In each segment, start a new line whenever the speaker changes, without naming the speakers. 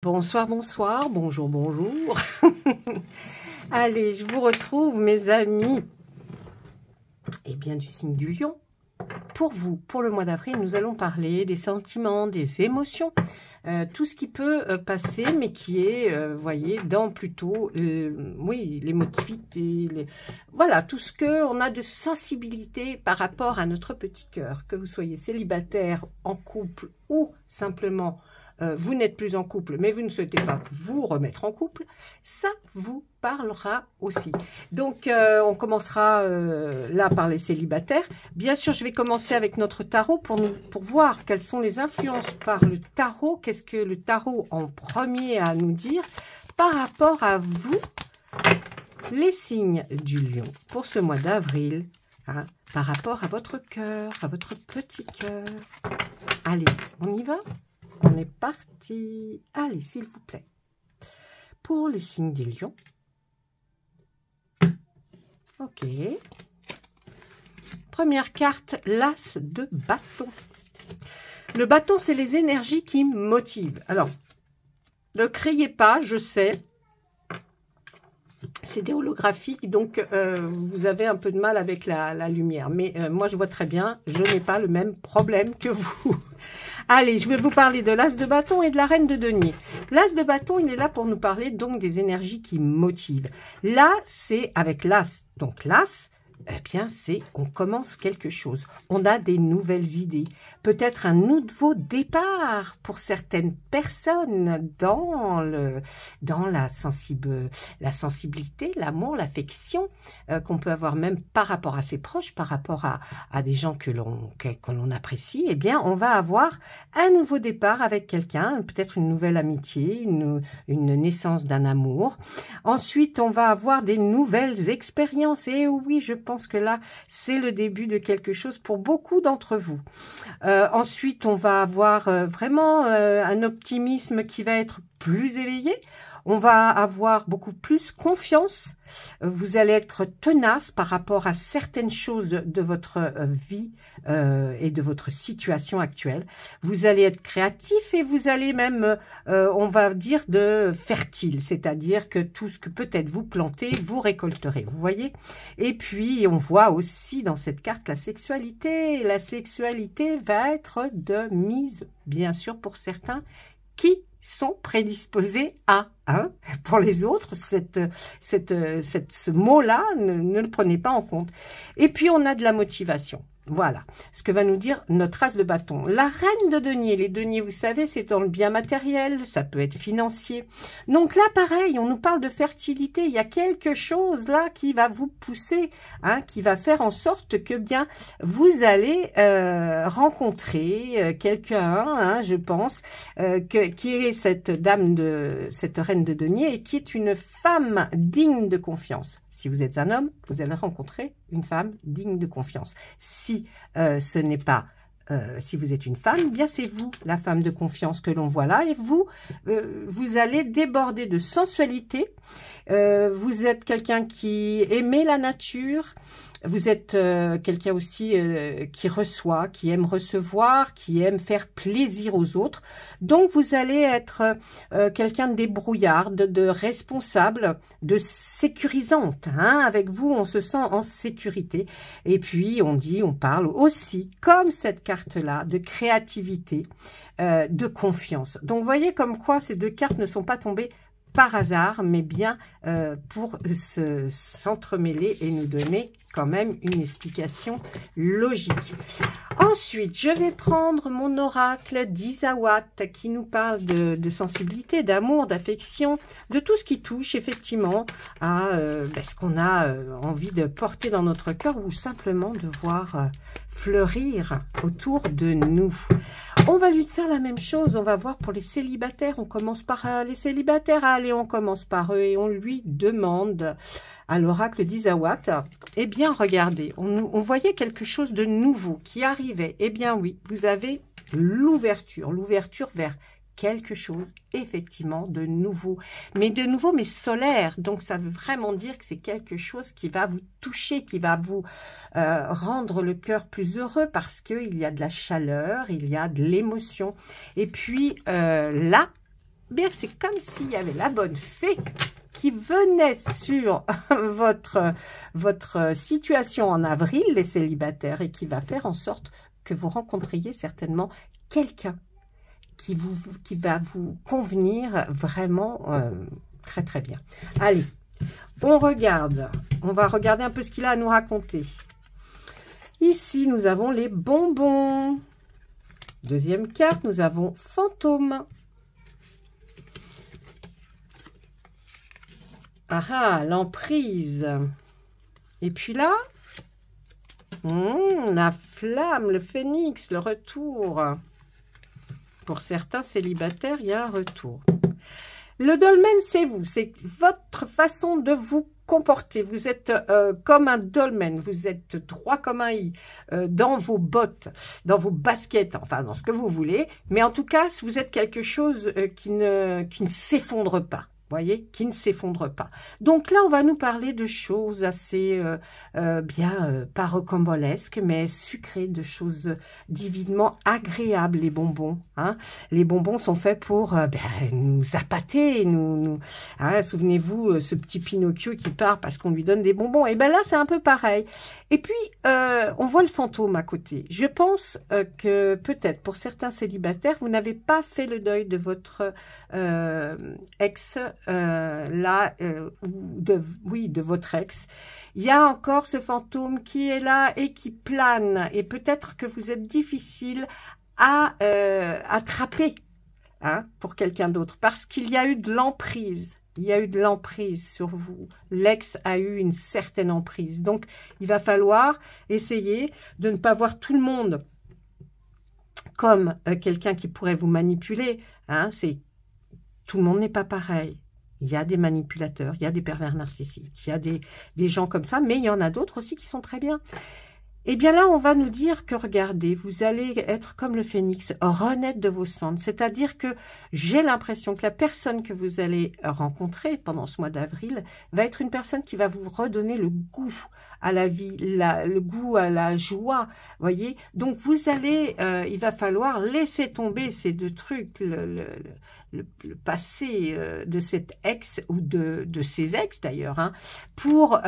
Bonsoir, bonsoir, bonjour, bonjour. Allez, je vous retrouve, mes amis, et bien du signe du lion. Pour vous, pour le mois d'avril, nous allons parler des sentiments, des émotions, tout ce qui peut passer, mais qui est, voyez, dans plutôt, oui, l'émotivité, voilà, tout ce qu'on a de sensibilité par rapport à notre petit cœur, que vous soyez célibataire, en couple ou simplement vous n'êtes plus en couple, mais vous ne souhaitez pas vous remettre en couple, ça vous parlera aussi. Donc, on commencera là par les célibataires. Bien sûr, je vais commencer avec notre tarot pour voir quelles sont les influences par le tarot. Qu'est-ce que le tarot en premier a à nous dire par rapport à vous, les signes du lion, pour ce mois d'avril, hein, par rapport à votre cœur, à votre petit cœur. Allez, on y va ? On est parti. Allez, s'il vous plaît. Pour les signes des lions. Ok. Première carte, l'as de bâton. Le bâton, c'est les énergies qui motivent. Alors, ne criez pas, je sais. C'est des holographiques, donc vous avez un peu de mal avec la lumière. Mais moi, je vois très bien, je n'ai pas le même problème que vous. Allez, je vais vous parler de l'as de bâton et de la reine de denier. L'as de bâton, il est là pour nous parler donc des énergies qui motivent. Là, c'est avec l'as. Donc l'as, eh bien, c'est on commence quelque chose. On a des nouvelles idées. Peut-être un nouveau départ pour certaines personnes dans la sensibilité, l'amour, l'affection qu'on peut avoir même par rapport à ses proches, par rapport à des gens que l'on apprécie. Eh bien, on va avoir un nouveau départ avec quelqu'un, peut-être une nouvelle amitié, une naissance d'un amour. Ensuite, on va avoir des nouvelles expériences. Et oui, je pense que là, c'est le début de quelque chose pour beaucoup d'entre vous. Ensuite, on va avoir vraiment un optimisme qui va être plus éveillé. On va avoir beaucoup plus confiance. Vous allez être tenace par rapport à certaines choses de votre vie et de votre situation actuelle. Vous allez être créatif et vous allez même, on va dire, de fertile. C'est-à-dire que tout ce que peut-être vous plantez, vous récolterez. Vous voyez? Et puis, on voit aussi dans cette carte la sexualité. La sexualité va être de mise, bien sûr, pour certains qui sont prédisposés à, hein, pour les autres, ce mot-là, ne le prenez pas en compte. Et puis, on a de la motivation. Voilà, ce que va nous dire notre as de bâton. La reine de denier, les deniers, vous savez, c'est dans le bien matériel, ça peut être financier. Donc là, pareil, on nous parle de fertilité. Il y a quelque chose là qui va vous pousser, hein, qui va faire en sorte que bien vous allez rencontrer quelqu'un, hein, je pense, qui est cette reine de denier et qui est une femme digne de confiance. Si vous êtes un homme, vous allez rencontrer une femme digne de confiance. Si ce n'est pas, si vous êtes une femme, eh bien c'est vous, la femme de confiance que l'on voit là. Et vous, vous allez déborder de sensualité. Vous êtes quelqu'un qui aimait la nature. Vous êtes quelqu'un aussi qui reçoit, qui aime recevoir, qui aime faire plaisir aux autres. Donc, vous allez être quelqu'un de débrouillard, de responsable, de sécurisante. Hein. Avec vous, on se sent en sécurité. Et puis, on parle aussi, comme cette carte-là, de créativité, de confiance. Donc, vous voyez comme quoi ces deux cartes ne sont pas tombées par hasard, mais bien pour s'entremêler et nous donner quand même une explication logique. Ensuite, je vais prendre mon oracle d'Isawat qui nous parle de sensibilité, d'amour, d'affection, de tout ce qui touche effectivement à ce qu'on a envie de porter dans notre cœur ou simplement de voir fleurir autour de nous. On va lui faire la même chose, on va voir pour les célibataires. On commence par les célibataires. Allez, on commence par eux et on lui demande à l'oracle d'Isawat, eh bien, regardez, on voyait quelque chose de nouveau qui arrivait. Eh bien, oui, vous avez l'ouverture vers quelque chose, effectivement, de nouveau. Mais de nouveau, mais solaire. Donc, ça veut vraiment dire que c'est quelque chose qui va vous toucher, qui va vous rendre le cœur plus heureux parce qu'il y a de la chaleur, il y a de l'émotion. Et puis, là, bien c'est comme s'il y avait la bonne fée qui venait sur votre situation en avril, les célibataires, et qui va faire en sorte que vous rencontriez certainement quelqu'un qui va vous convenir vraiment très très bien. Allez, on va regarder un peu ce qu'il a à nous raconter. Ici, nous avons les bonbons. Deuxième carte, nous avons fantôme. Ah, l'emprise. Et puis là, la flamme, le phénix, le retour. Pour certains célibataires, il y a un retour. Le dolmen, c'est vous. C'est votre façon de vous comporter. Vous êtes comme un dolmen. Vous êtes droit comme un i. Dans vos bottes, dans vos baskets, enfin dans ce que vous voulez. Mais en tout cas, vous êtes quelque chose qui ne s'effondre pas. Voyez, qui ne s'effondre pas. Donc là, on va nous parler de choses assez pas rocambolesques, mais sucrées, de choses divinement agréables, les bonbons. Hein. Les bonbons sont faits pour nous appâter, hein, souvenez-vous, ce petit Pinocchio qui part parce qu'on lui donne des bonbons. Et bien là, c'est un peu pareil. Et puis, on voit le fantôme à côté. Je pense que peut-être pour certains célibataires, vous n'avez pas fait le deuil de votre ex, de votre ex. Il y a encore ce fantôme qui est là et qui plane, et peut-être que vous êtes difficile à attraper, hein, pour quelqu'un d'autre, parce qu'il y a eu de l'emprise. Il y a eu de l'emprise sur vous. L'ex a eu une certaine emprise. Donc, il va falloir essayer de ne pas voir tout le monde comme quelqu'un qui pourrait vous manipuler. Hein, tout le monde n'est pas pareil. Il y a des manipulateurs, il y a des pervers narcissiques, il y a des gens comme ça, mais il y en a d'autres aussi qui sont très bien. Et bien là, on va nous dire que, regardez, vous allez être comme le phénix, renaître de vos cendres. C'est-à-dire que j'ai l'impression que la personne que vous allez rencontrer pendant ce mois d'avril va être une personne qui va vous redonner le goût à la vie, le goût à la joie, voyez. Donc, vous allez, il va falloir laisser tomber ces deux trucs, le passé de cet ex ou de ses ex d'ailleurs, hein, pour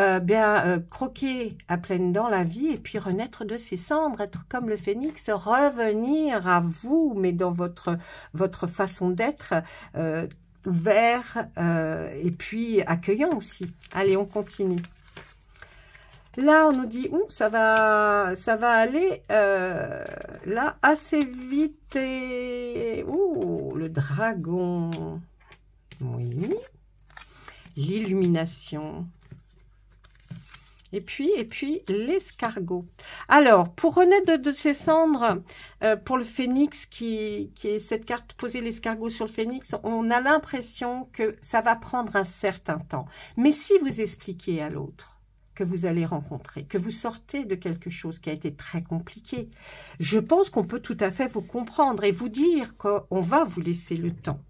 croquer à pleines dents la vie et puis renaître de ses cendres, être comme le phénix, revenir à vous, mais dans votre façon d'être, ouvert et puis accueillant aussi. Allez, on continue. Là, on nous dit, ça va aller là assez vite. Et le dragon. Oui. L'illumination. Et puis l'escargot. Alors, pour renaître de ses cendres, pour le phénix, qui est cette carte posée, l'escargot sur le phénix, on a l'impression que ça va prendre un certain temps. Mais si vous expliquez à l'autre que vous allez rencontrer, que vous sortez de quelque chose qui a été très compliqué, je pense qu'on peut tout à fait vous comprendre et vous dire qu'on va vous laisser le temps.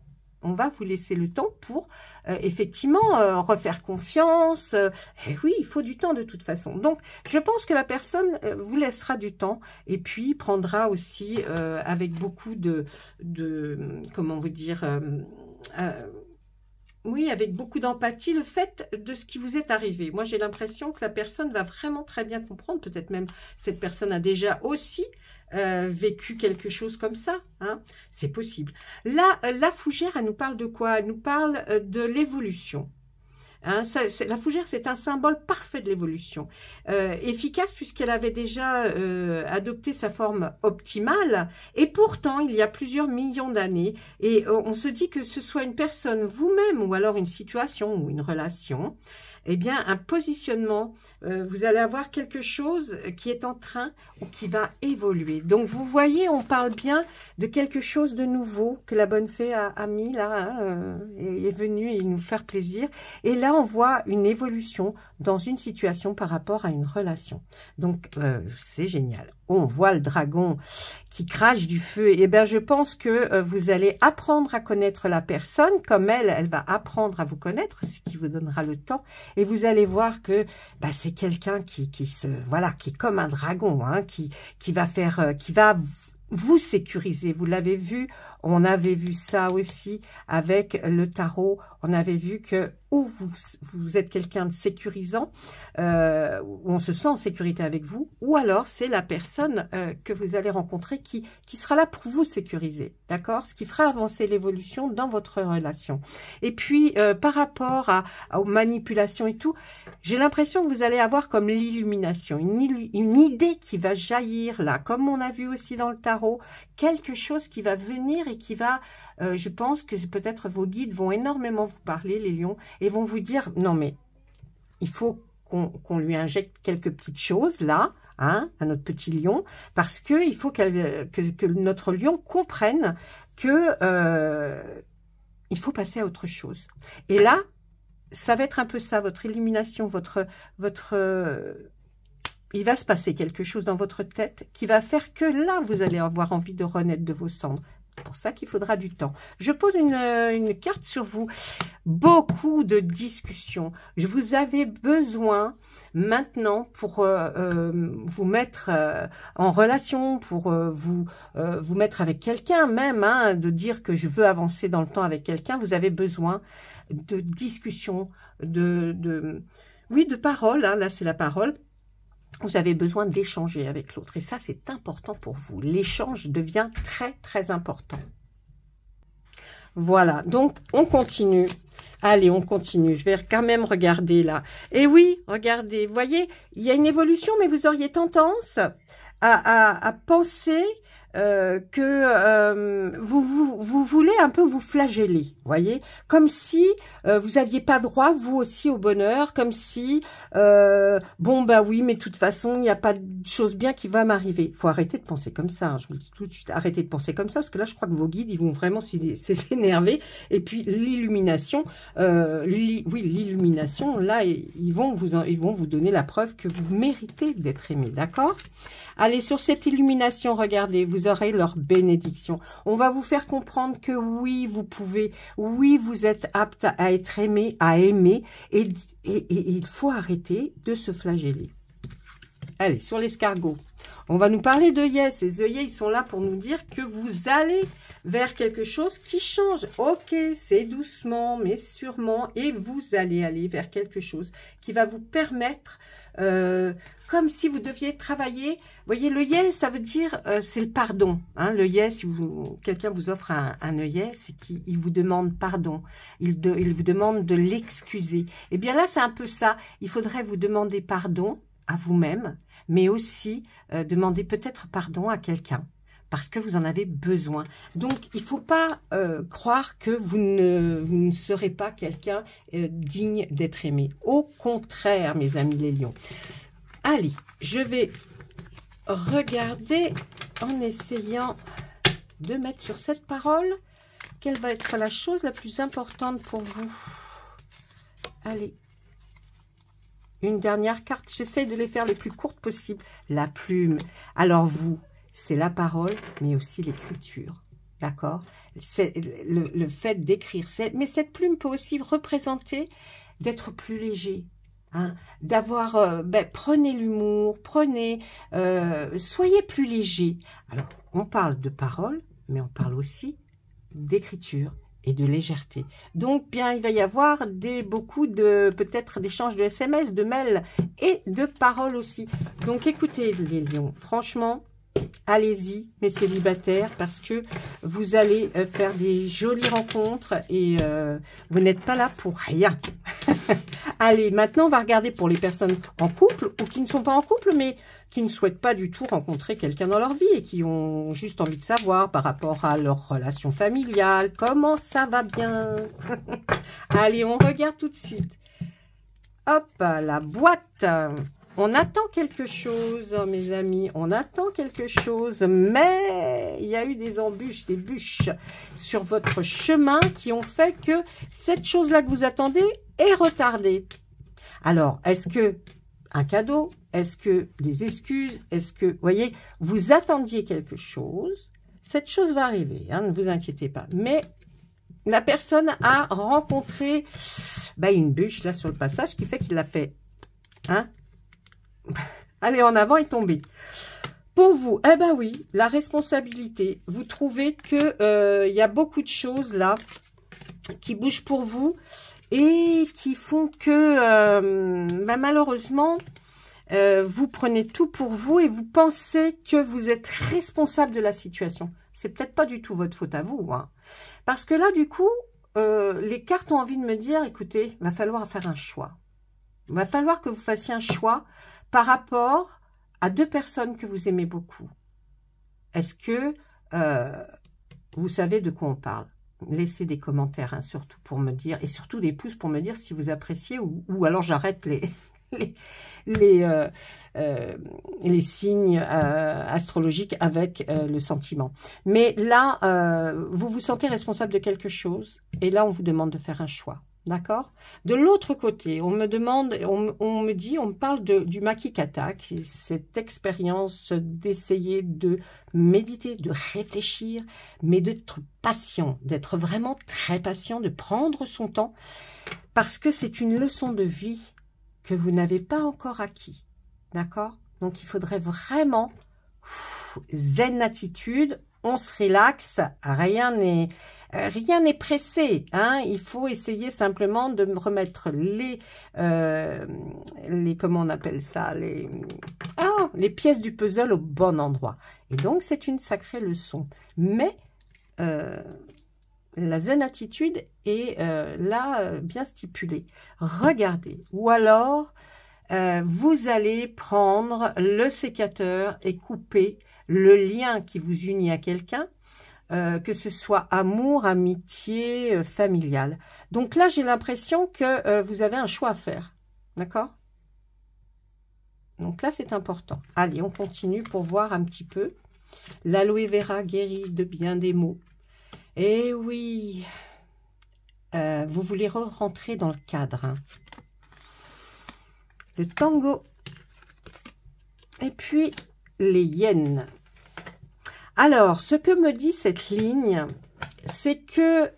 On va vous laisser le temps pour effectivement refaire confiance. Et oui, il faut du temps de toute façon. Donc, je pense que la personne vous laissera du temps et puis prendra aussi avec beaucoup de comment vous dire, oui, avec beaucoup d'empathie, le fait de ce qui vous est arrivé. Moi, j'ai l'impression que la personne va vraiment très bien comprendre. Peut-être même cette personne a déjà aussi vécu quelque chose comme ça. Hein, c'est possible. Là, la fougère, elle nous parle de quoi? Elle nous parle de l'évolution. Hein, la fougère, c'est un symbole parfait de l'évolution, efficace puisqu'elle avait déjà adopté sa forme optimale, et pourtant il y a plusieurs millions d'années, et on se dit que ce soit une personne, vous-même, ou alors une situation ou une relation, eh bien un positionnement, vous allez avoir quelque chose qui est en train ou qui va évoluer. Donc vous voyez, on parle bien de quelque chose de nouveau que la bonne fée a mis là, hein, est venue nous faire plaisir. Et là, on voit une évolution dans une situation par rapport à une relation. Donc c'est génial. On voit le dragon qui crache du feu. Et bien, je pense que vous allez apprendre à connaître la personne comme elle va apprendre à vous connaître, ce qui vous donnera le temps. Et vous allez voir que c'est quelqu'un qui est comme un dragon, hein, qui va vous sécuriser. Vous l'avez vu, on avait vu ça aussi avec le tarot. On avait vu que ou vous êtes quelqu'un de sécurisant, où on se sent en sécurité avec vous, ou alors c'est la personne que vous allez rencontrer qui sera là pour vous sécuriser, d'accord? Ce qui fera avancer l'évolution dans votre relation. Et puis, par rapport aux manipulations et tout, j'ai l'impression que vous allez avoir comme l'illumination, une idée qui va jaillir là, comme on a vu aussi dans le tarot, quelque chose qui va venir et qui va, je pense que peut-être vos guides vont énormément vous parler, les lions, et vont vous dire, non mais, il faut qu'on lui injecte quelques petites choses là, hein, à notre petit lion, parce que il faut que notre lion comprenne que il faut passer à autre chose. Et là, ça va être un peu ça, votre illumination, il va se passer quelque chose dans votre tête qui va faire que là, vous allez avoir envie de renaître de vos cendres. C'est pour ça qu'il faudra du temps. Je pose une carte sur vous. Beaucoup de discussions. Vous avez besoin maintenant pour vous mettre en relation, pour vous mettre avec quelqu'un même, hein, de dire que je veux avancer dans le temps avec quelqu'un. Vous avez besoin de discussions, oui, de paroles. Hein, là, c'est la parole. Vous avez besoin d'échanger avec l'autre. Et ça, c'est important pour vous. L'échange devient très, très important. Voilà. Donc, on continue. Allez, on continue. Je vais quand même regarder là. Et oui, regardez. Vous voyez, il y a une évolution, mais vous auriez tendance à penser que vous voulez un peu vous flageller, voyez, comme si vous aviez pas droit vous aussi au bonheur, comme si bon bah oui, mais de toute façon il n'y a pas de chose bien qui va m'arriver. Faut arrêter de penser comme ça, hein, je vous le dis tout de suite, arrêtez de penser comme ça, parce que là je crois que vos guides ils vont vraiment s'énerver. Et puis l'illumination, oui, l'illumination, là ils vont vous donner la preuve que vous méritez d'être aimé, d'accord? Allez, sur cette illumination, regardez, vous aurez leur bénédiction. On va vous faire comprendre que oui, vous pouvez, oui, vous êtes apte à être aimé, à aimer, et il faut arrêter de se flageller. Allez, sur l'escargot, on va nous parler d'œillets. Ces œillets, ils sont là pour nous dire que vous allez vers quelque chose qui change. Ok, c'est doucement, mais sûrement, et vous allez aller vers quelque chose qui va vous permettre... comme si vous deviez travailler. Vous voyez, l'œillet, ça veut dire, c'est le pardon. Hein, l'œillet, si quelqu'un vous offre un œillet, c'est qu'il vous demande pardon. Il vous demande de l'excuser. Et bien là, c'est un peu ça. Il faudrait vous demander pardon à vous-même, mais aussi demander peut-être pardon à quelqu'un, parce que vous en avez besoin. Donc, il ne faut pas croire que vous ne serez pas quelqu'un digne d'être aimé. Au contraire, mes amis les lions. Allez, je vais regarder en essayant de mettre sur cette parole quelle va être la chose la plus importante pour vous. Allez, une dernière carte. J'essaie de les faire les plus courtes possible. La plume. Alors vous, c'est la parole, mais aussi l'écriture. D'accord? C'est le fait d'écrire. Mais cette plume peut aussi représenter d'être plus léger. Hein, d'avoir, prenez l'humour, soyez plus léger. Alors, on parle de parole, mais on parle aussi d'écriture et de légèreté. Donc, bien, il va y avoir beaucoup de, peut-être d'échanges de SMS, de mails et de paroles aussi. Donc, écoutez les lions, franchement, allez-y, mes célibataires, parce que vous allez faire des jolies rencontres et vous n'êtes pas là pour rien. Allez, maintenant, on va regarder pour les personnes en couple ou qui ne sont pas en couple, mais qui ne souhaitent pas du tout rencontrer quelqu'un dans leur vie et qui ont juste envie de savoir par rapport à leur relation familiale, comment ça va bien. Allez, on regarde tout de suite. Hop, la boîte. On attend quelque chose, mes amis, on attend quelque chose, mais il y a eu des embûches, des bûches sur votre chemin qui ont fait que cette chose-là que vous attendez est retardée. Alors, est-ce que un cadeau? Est-ce que des excuses? Est-ce que, vous voyez, vous attendiez quelque chose? Cette chose va arriver, hein, ne vous inquiétez pas. Mais la personne a rencontré une bûche là sur le passage qui fait qu'il l'a fait, hein? Allez, en avant et tomber. Pour vous, eh ben oui, la responsabilité. Vous trouvez que y a beaucoup de choses là qui bougent pour vous et qui font que malheureusement, vous prenez tout pour vous et vous pensez que vous êtes responsable de la situation. C'est peut-être pas du tout votre faute à vous, hein. Parce que là, du coup, les cartes ont envie de me dire, écoutez, il va falloir faire un choix. Il va falloir que vous fassiez un choix par rapport à deux personnes que vous aimez beaucoup. Est-ce que vous savez de quoi on parle? Laissez des commentaires, hein, surtout pour me dire, et surtout des pouces pour me dire si vous appréciez, ou alors j'arrête les signes astrologiques avec le sentiment. Mais là, vous vous sentez responsable de quelque chose, et là, on vous demande de faire un choix. D'accord? De l'autre côté, on me demande, on me parle du Makikata, cette expérience d'essayer de méditer, de réfléchir, mais d'être patient, d'être vraiment très patient, de prendre son temps, parce que c'est une leçon de vie que vous n'avez pas encore acquis. D'accord? Donc, il faudrait vraiment zen attitude, on se relaxe, rien n'est pressé, hein. Il faut essayer simplement de remettre les comment on appelle ça, les pièces du puzzle au bon endroit. Et donc, c'est une sacrée leçon. Mais la zen attitude est là bien stipulée. Regardez. Ou alors, vous allez prendre le sécateur et couper le lien qui vous unit à quelqu'un, que ce soit amour, amitié, familial. Donc là, j'ai l'impression que vous avez un choix à faire. D'accord? Donc là, c'est important. Allez, on continue pour voir un petit peu. L'aloe vera guérit de bien des maux. Eh oui, vous voulez rentrer dans le cadre, hein. Le tango. Et puis, les yens. Alors, ce que me dit cette ligne, c'est que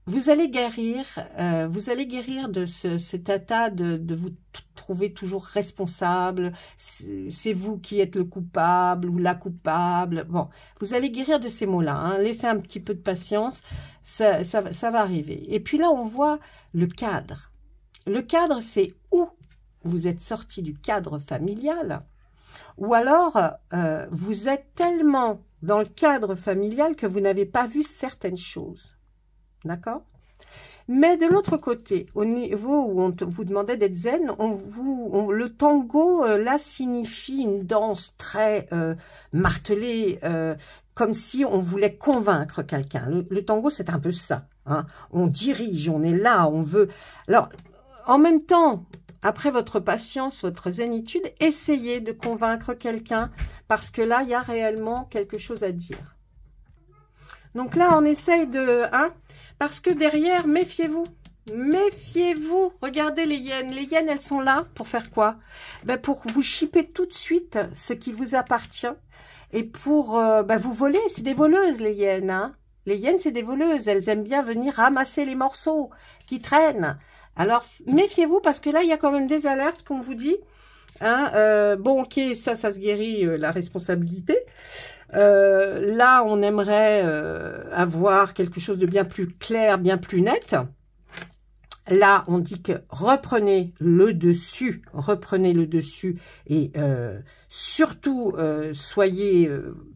vous allez guérir de cet état de vous trouver toujours responsable, c'est vous qui êtes le coupable ou la coupable. Bon, vous allez guérir de ces mots-là, hein. Laissez un petit peu de patience, ça va arriver. Et puis là, on voit le cadre. Le cadre, c'est où vous êtes sorti du cadre familial, ou alors vous êtes tellement dans le cadre familial que vous n'avez pas vu certaines choses. D'accord? Mais de l'autre côté, au niveau où on vous demandait d'être zen, le tango, là, signifie une danse très martelée, comme si on voulait convaincre quelqu'un. Le tango, c'est un peu ça, hein. On dirige, on est là, on veut... Alors, en même temps, après votre patience, votre zénitude, essayez de convaincre quelqu'un, parce que là, il y a réellement quelque chose à dire. Donc là, on essaye de... hein, parce que derrière, méfiez-vous. Méfiez-vous. Regardez les hyènes. Les hyènes, elles sont là pour faire quoi? Ben pour vous chipper tout de suite ce qui vous appartient. Et pour vous voler. C'est des voleuses, les hyènes, hein. Les hyènes, c'est des voleuses. Elles aiment bien venir ramasser les morceaux qui traînent. Alors, méfiez-vous parce que là, il y a quand même des alertes qu'on vous dit. Hein, bon, ok, ça se guérit, la responsabilité. Là, on aimerait avoir quelque chose de bien plus clair, bien plus net. Là, on dit que reprenez le dessus et surtout, soyez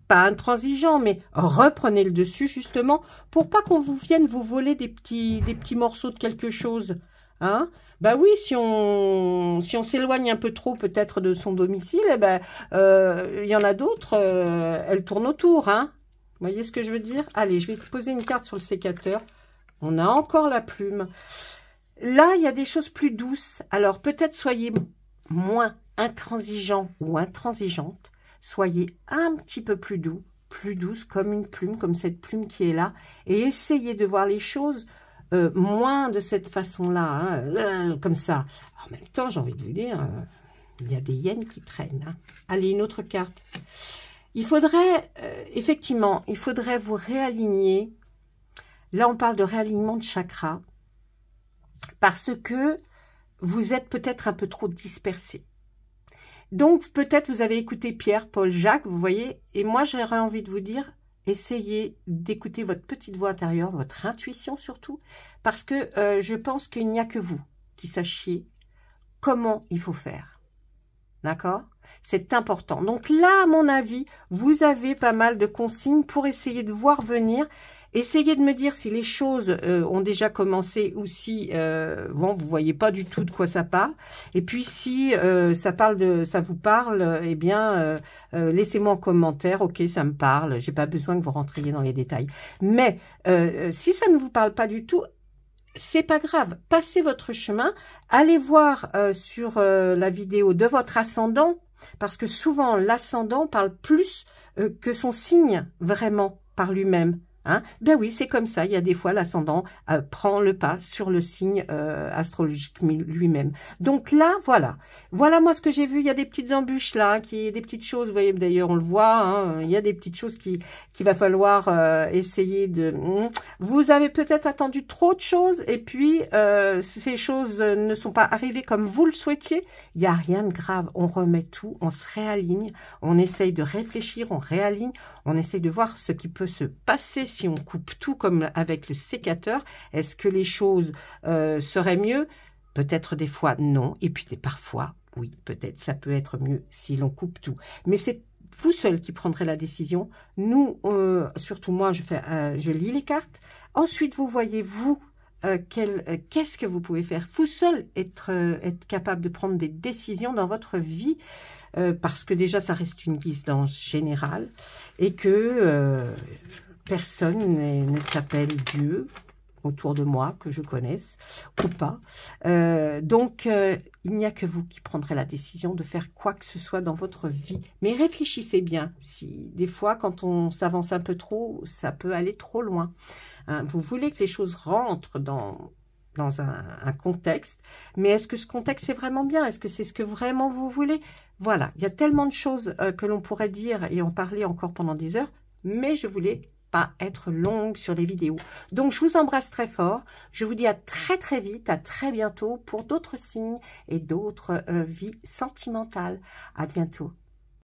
pas intransigeants, mais reprenez le dessus justement pour pas qu'on vous vienne vous voler des petits morceaux de quelque chose. Hein? Bah oui, si on s'éloigne un peu trop peut-être de son domicile, eh ben, y en a d'autres, elles tournent autour. Hein? Vous voyez ce que je veux dire? Allez, je vais poser une carte sur le sécateur. On a encore la plume. Là, il y a des choses plus douces. Alors, peut-être soyez moins intransigeant ou intransigeante. Soyez un petit peu plus doux, plus douce, comme une plume, comme cette plume qui est là. Et essayez de voir les choses moins de cette façon-là, hein, comme ça. En même temps, j'ai envie de vous dire, il y a des hyènes qui traînent. Hein. Allez, une autre carte. Il faudrait, effectivement, il faudrait vous réaligner. Là, on parle de réalignement de chakras. Parce que vous êtes peut-être un peu trop dispersé. Donc, peut-être vous avez écouté Pierre, Paul, Jacques, vous voyez. Et moi, j'aurais envie de vous dire, essayez d'écouter votre petite voix intérieure, votre intuition surtout. Parce que je pense qu'il n'y a que vous qui sachiez comment il faut faire. D'accord? C'est important. Donc là, à mon avis, vous avez pas mal de consignes pour essayer de voir venir. Essayez de me dire si les choses ont déjà commencé ou si bon, vous voyez pas du tout de quoi ça parle. Et puis si ça vous parle, eh bien laissez-moi en commentaire. Ok, ça me parle. J'ai pas besoin que vous rentriez dans les détails. Mais si ça ne vous parle pas du tout, c'est pas grave. Passez votre chemin. Allez voir sur la vidéo de votre ascendant, parce que souvent l'ascendant parle plus que son signe vraiment par lui-même. Hein? Ben oui, c'est comme ça. Il y a des fois, l'ascendant prend le pas sur le signe astrologique lui-même. Donc là, voilà. Voilà moi ce que j'ai vu. Il y a des petites embûches là, des petites choses. Vous voyez, d'ailleurs, on le voit. Hein, il y a des petites choses qu'il va falloir essayer de... Vous avez peut-être attendu trop de choses et puis ces choses ne sont pas arrivées comme vous le souhaitiez. Il n'y a rien de grave. On remet tout, on se réaligne, on essaye de réfléchir, on réaligne, on essaye de voir ce qui peut se passer si on coupe tout comme avec le sécateur. Est-ce que les choses seraient mieux? Peut-être des fois non, et puis parfois, oui, peut-être ça peut être mieux si l'on coupe tout. Mais c'est vous seul qui prendrez la décision. Nous, surtout moi, je lis les cartes. Ensuite, vous voyez, vous, qu'est-ce que vous pouvez faire? Vous seul être capable de prendre des décisions dans votre vie, parce que déjà, ça reste une guidance générale, et que personne ne s'appelle Dieu autour de moi, que je connaisse, ou pas. Donc, il n'y a que vous qui prendrez la décision de faire quoi que ce soit dans votre vie. Mais réfléchissez bien. Si des fois, quand on s'avance un peu trop, ça peut aller trop loin. Hein, vous voulez que les choses rentrent dans un contexte, mais est-ce que ce contexte est vraiment bien? Est-ce que c'est ce que vraiment vous voulez? Voilà, il y a tellement de choses que l'on pourrait dire et en parler encore pendant des heures, mais je voulais pas être longue sur les vidéos. Donc, je vous embrasse très fort. Je vous dis à très très vite, à très bientôt pour d'autres signes et d'autres vies sentimentales. À bientôt.